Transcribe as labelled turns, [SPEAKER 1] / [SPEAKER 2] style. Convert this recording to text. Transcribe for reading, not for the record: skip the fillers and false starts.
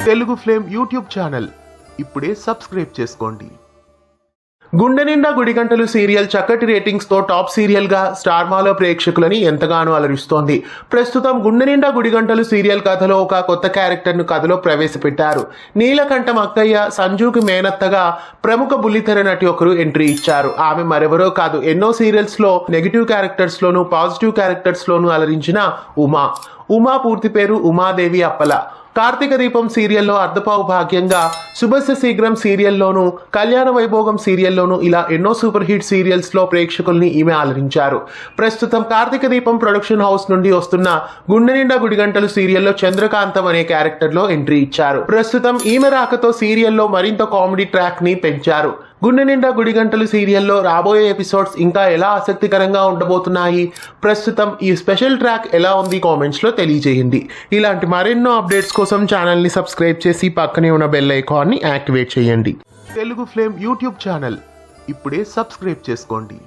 [SPEAKER 1] Telugu flame YouTube channel ఇప్పుడే subscribe చేసుకోండి. గుండె నిండా గుడిగంటలు సీరియల్ చక్కటి రేటింగ్స్ తో టాప్ సీరియల్ గా స్టార్ మాలో ప్రేక్షకులని ఎంతగానో అలరిస్తోంది. ప్రస్తుతం గుండె నిండా గుడిగంటలు సీరియల్ కథలో ఒక కొత్త క్యారెక్టర్ ను కథలో ప్రవేశపెట్టారు. నీలకంఠం అక్కయ్య సంజుకి మేనత్తగా ప్రముఖ బుల్లితెర నటి ఒకరు ఎంట్రీ ఇచ్చారు. ఆమె మరెవరో కాదు, ఎన్నో సీరియల్స్ లో నెగిటివ్ క్యారెక్టర్స్ లోను పాజిటివ్ క్యారెక్టర్స్ లోను అలరించిన ఉమా పూర్తి పేరు ఉమాదేవి అప్పల. కార్తీక దీపం సీరియల్లో అర్ధపావు భాగ్యంగా, శుభస్య శీఘ్రం సీరియల్లోనూ, కళ్యాణ వైభోగం సీరియల్లోనూ ఇలా ఎన్నో సూపర్ హిట్ సీరియల్స్ లో ప్రేక్షకుల్ని ఈమె అలరించారు. ప్రస్తుతం కార్తీక దీపం ప్రొడక్షన్ హౌస్ నుండి వస్తున్న గుండె నిండా గుడిగంటలు సీరియల్లో చంద్రకాంతం అనే క్యారెక్టర్ లో ఎంట్రీ ఇచ్చారు. ప్రస్తుతం ఈమె రాకతో సీరియల్లో మరింత కామెడీ ట్రాక్ ని పెంచారు. గుండె నిండా గుడిగంటలు సీరియల్లో రాబోయే ఎపిసోడ్స్ ఇంకా ఎలా ఆసక్తికరంగా ఉండబోతున్నాయి, ప్రస్తుతం ఈ స్పెషల్ ట్రాక్ ఎలా ఉంది కామెంట్స్ లో తెలియజేయండి. ఇలాంటి మరెన్నో అప్డేట్స్ కోసం ఛానల్ ని సబ్స్క్రైబ్ చేసి పక్కనే ఉన్న బెల్ ఐకాన్ ని యాక్టివేట్ చేయండి. తెలుగు ఫ్లేమ్ యూట్యూబ్ ఛానల్ ఇప్పుడే సబ్స్క్రైబ్ చేసుకోండి.